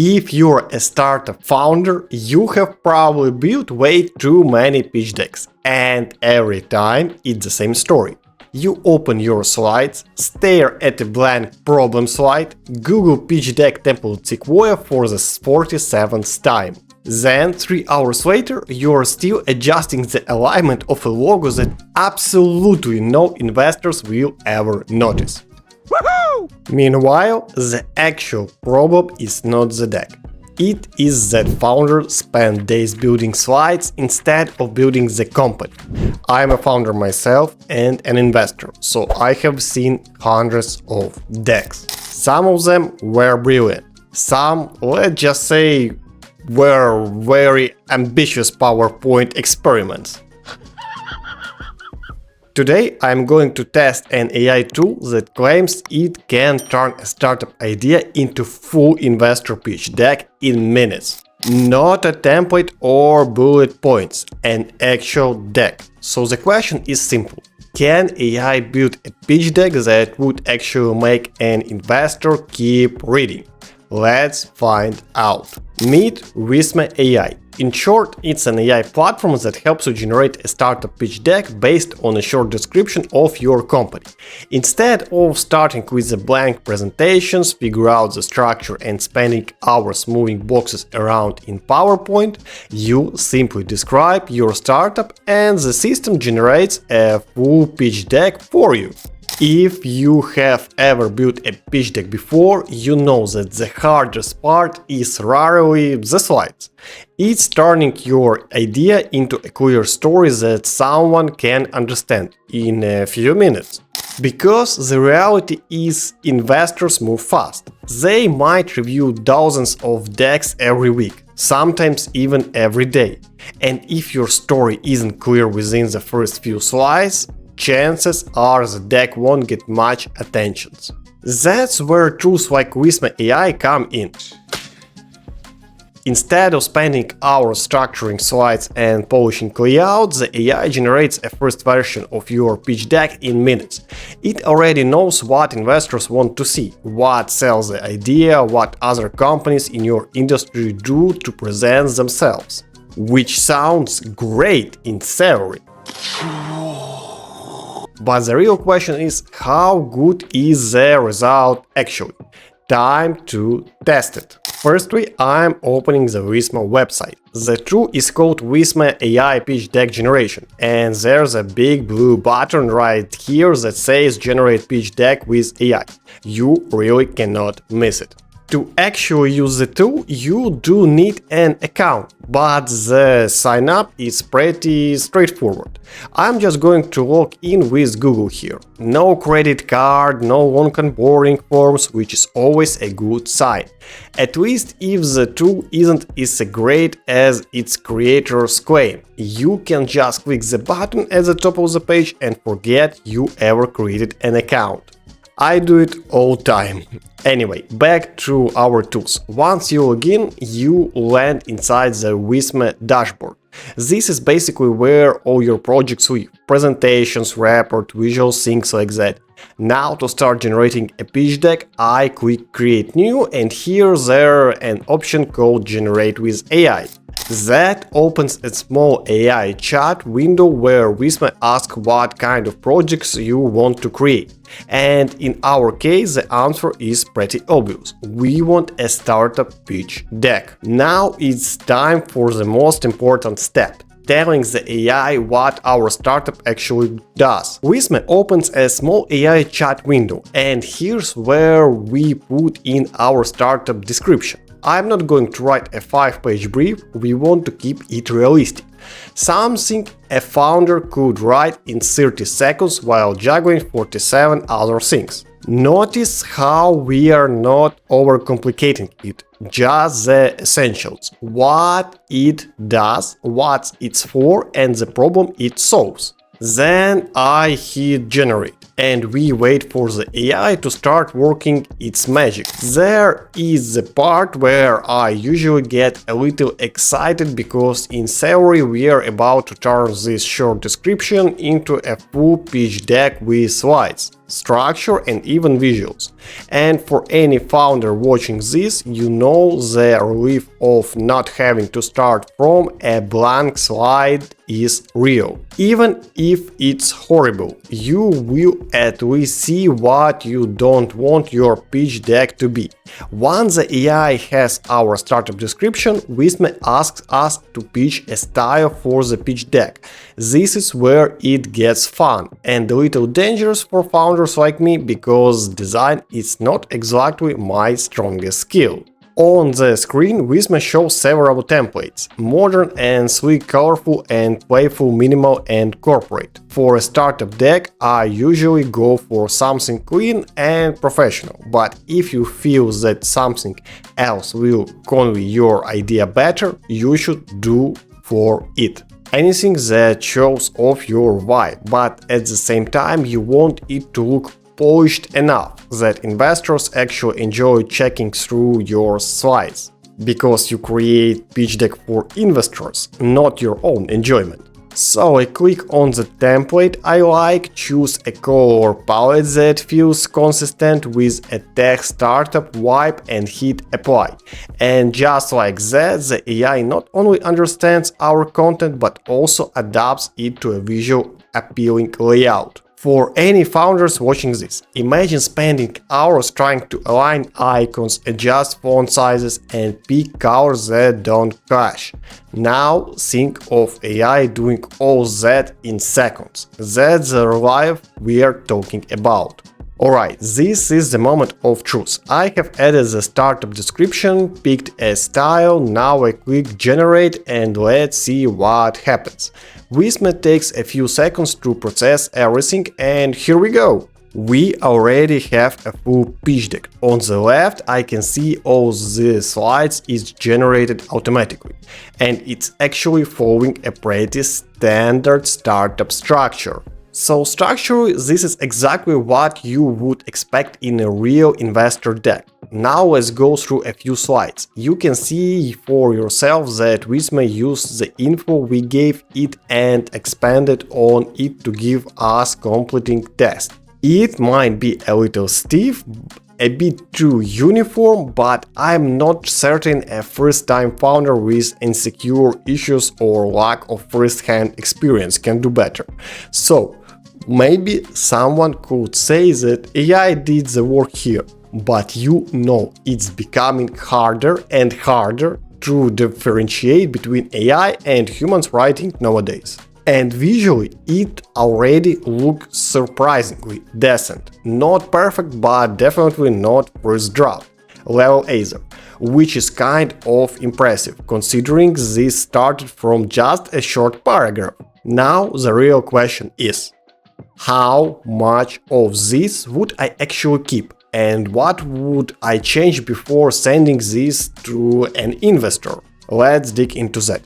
If you're a startup founder, you have probably built way too many pitch decks, and every time it's the same story. You open your slides, stare at a blank problem slide, Google pitch deck template Sequoia for the 47th time. Then, 3 hours later, you're still adjusting the alignment of a logo that absolutely no investors will ever notice. Woohoo! Meanwhile, the actual problem is not the deck. It is that founders spend days building slides instead of building the company. I'm a founder myself and an investor, so I have seen hundreds of decks. Some of them were brilliant. Some, let's just say, were very ambitious PowerPoint experiments. Today I'm going to test an AI tool that claims it can turn a startup idea into full investor pitch deck in minutes. Not a template or bullet points, an actual deck. So the question is simple. Can AI build a pitch deck that would actually make an investor keep reading? Let's find out. Meet Visme AI. In short, it's an AI platform that helps you generate a startup pitch deck based on a short description of your company. Instead of starting with the blank presentations, figure out the structure and spending hours moving boxes around in PowerPoint, you simply describe your startup and the system generates a full pitch deck for you. If you have ever built a pitch deck before, you know that the hardest part is rarely the slides. It's turning your idea into a clear story that someone can understand in a few minutes. Because the reality is investors move fast. They might review dozens of decks every week, sometimes even every day. And if your story isn't clear within the first few slides, chances are the deck won't get much attention. That's where tools like Visme AI come in. Instead of spending hours structuring slides and polishing layouts, the AI generates a first version of your pitch deck in minutes. It already knows what investors want to see, what sells the idea, what other companies in your industry do to present themselves. Which sounds great in theory. But the real question is, how good is the result actually? Time to test it. Firstly, I'm opening the Visme website. The tool is called Visme AI Pitch Deck Generation, and there's a big blue button right here that says Generate Pitch Deck with AI. You really cannot miss it. To actually use the tool, you do need an account, but the sign up is pretty straightforward. I'm just going to log in with Google here. No credit card, no long onboarding forms, which is always a good sign. At least if the tool isn't as great as its creators claim. You can just click the button at the top of the page and forget you ever created an account. I do it all time. Anyway, back to our tools. Once you log in, you land inside the Visme dashboard. This is basically where all your projects live. Presentations, report, visuals, things like that. Now to start generating a pitch deck, I click Create New, and here there's an option called Generate with AI. That opens a small AI chat window where Visme asks what kind of projects you want to create. And in our case, the answer is pretty obvious. We want a startup pitch deck. Now it's time for the most important step. Telling the AI what our startup actually does. Visme opens a small AI chat window, and here's where we put in our startup description. I'm not going to write a 5-page brief, we want to keep it realistic. Something a founder could write in 30 seconds while juggling 47 other things. Notice how we are not overcomplicating it, just the essentials. What it does, what it's for, and the problem it solves. Then I hit generate, and we wait for the AI to start working its magic. There is the part where I usually get a little excited because in theory we are about to turn this short description into a full pitch deck with slides. structure, and even visuals. And for any founder watching this, you know the relief of not having to start from a blank slide is real. Even if it's horrible, you will at least see what you don't want your pitch deck to be. Once the AI has our startup description, Visme asks us to pitch a style for the pitch deck. This is where it gets fun and a little dangerous for founders like me, because design is not exactly my strongest skill. On the screen, Visme shows several templates: modern and sleek, colorful and playful, minimal and corporate. For a startup deck, I usually go for something clean and professional, but if you feel that something else will convey your idea better, you should do for it. Anything that shows off your vibe, but at the same time you want it to look polished enough that investors actually enjoy checking through your slides, because you create pitch deck for investors, not your own enjoyment. So I click on the template I like, choose a color palette that feels consistent with a tech startup vibe and hit apply. And just like that, the AI not only understands our content but also adapts it to a visual appealing layout. For any founders watching this, imagine spending hours trying to align icons, adjust font sizes, and pick colors that don't clash. Now think of AI doing all that in seconds. That's the life we're talking about. Alright, this is the moment of truth. I have added the startup description, picked a style, now I click generate and let's see what happens. Visme takes a few seconds to process everything, and here we go. We already have a full pitch deck. On the left I can see all the slides is generated automatically, and it's actually following a pretty standard startup structure. So structurally, this is exactly what you would expect in a real investor deck. Now let's go through a few slides. You can see for yourself that Visme used the info we gave it and expanded on it to give us completing text. It might be a little stiff, a bit too uniform, but I'm not certain a first-time founder with insecure issues or lack of first-hand experience can do better. So maybe someone could say that AI did the work here, but you know it's becoming harder and harder to differentiate between AI and humans writing nowadays. And visually, it already looks surprisingly decent. Not perfect, but definitely not first draft level either, which is kind of impressive, considering this started from just a short paragraph. Now the real question is, how much of this would I actually keep, and what would I change before sending this to an investor? Let's dig into that.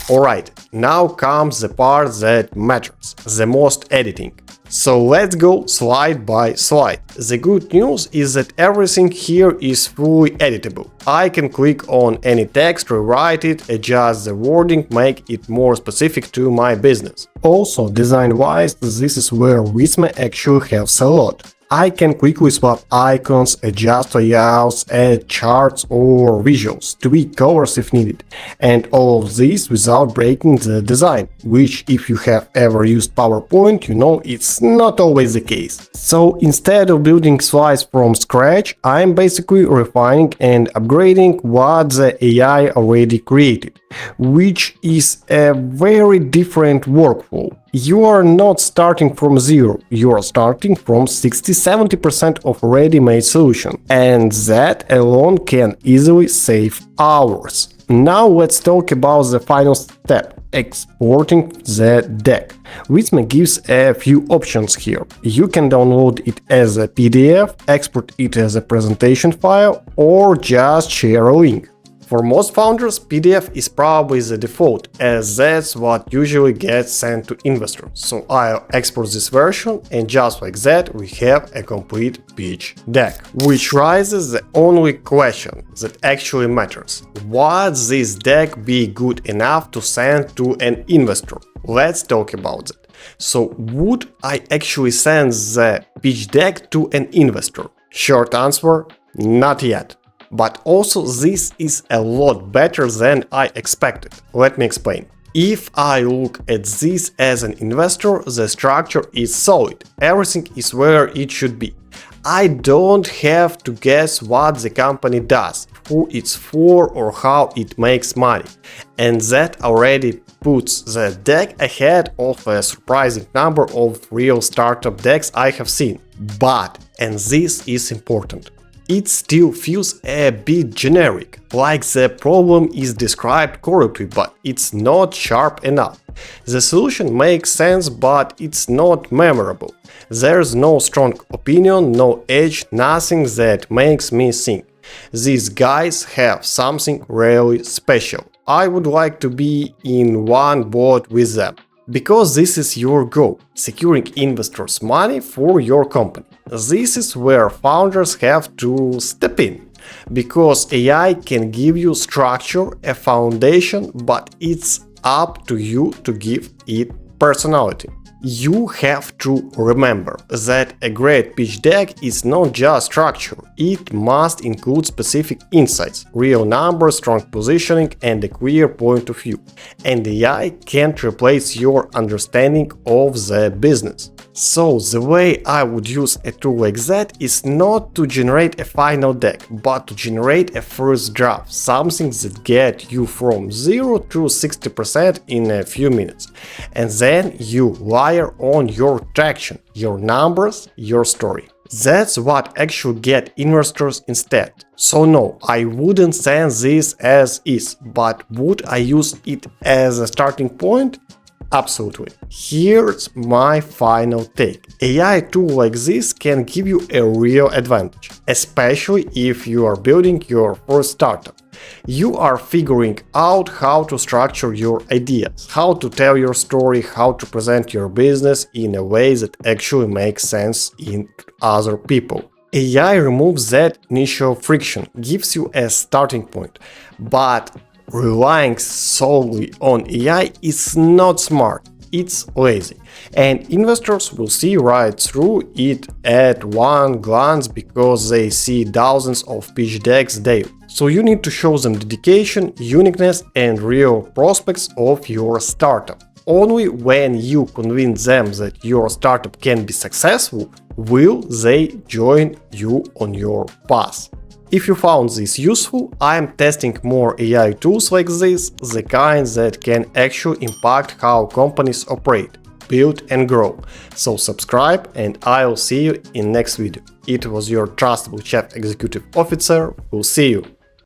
Alright, now comes the part that matters, the most editing. So let's go slide by slide. The good news is that everything here is fully editable. I can click on any text, rewrite it, adjust the wording, make it more specific to my business. Also, design-wise, this is where Visme actually helps a lot. I can quickly swap icons, adjust layouts, add charts or visuals, tweak colors if needed, and all of this without breaking the design, which if you have ever used PowerPoint, you know it's not always the case. So instead of building slides from scratch, I'm basically refining and upgrading what the AI already created, which is a very different workflow. You are not starting from zero, you are starting from 60-70% of ready-made solution, and that alone can easily save hours. Now let's talk about the final step, exporting the deck. Visme gives a few options here. You can download it as a PDF, export it as a presentation file, or just share a link. For most founders, PDF is probably the default, as that's what usually gets sent to investors. So I'll export this version, and just like that we have a complete pitch deck. Which raises the only question that actually matters. Would this deck be good enough to send to an investor? Let's talk about that. So would I actually send the pitch deck to an investor? Short answer, not yet. But also this is a lot better than I expected. Let me explain. If I look at this as an investor, the structure is solid. Everything is where it should be. I don't have to guess what the company does, who it's for or how it makes money. And that already puts the deck ahead of a surprising number of real startup decks I have seen. But, and this is important, it still feels a bit generic, like the problem is described correctly, but it's not sharp enough. The solution makes sense, but it's not memorable. There's no strong opinion, no edge, nothing that makes me think. These guys have something really special. I would like to be in one boat with them. Because this is your goal, securing investors' money for your company. This is where founders have to step in. Because AI can give you structure, a foundation, but it's up to you to give it personality. You have to remember that a great pitch deck is not just structure, it must include specific insights, real numbers, strong positioning, and a clear point of view. And AI can't replace your understanding of the business. So the way I would use a tool like that is not to generate a final deck, but to generate a first draft, something that gets you from 0 to 60% in a few minutes. And then you layer on your traction, your numbers, your story. That's what actually get investors instead. So no, I wouldn't send this as is, but would I use it as a starting point? Absolutely. Here's my final take. AI tool like this can give you a real advantage, especially if you are building your first startup. You are figuring out how to structure your ideas, how to tell your story, how to present your business in a way that actually makes sense in other people. AI removes that initial friction, gives you a starting point, but relying solely on AI is not smart, it's lazy, and investors will see right through it at one glance because they see thousands of pitch decks daily. So you need to show them dedication, uniqueness, and real prospects of your startup. Only when you convince them that your startup can be successful will they join you on your path. If you found this useful, I am testing more AI tools like this, the kind that can actually impact how companies operate, build and grow. So subscribe and I'll see you in next video. It was your trustable Chief Executive Officer. We'll see you.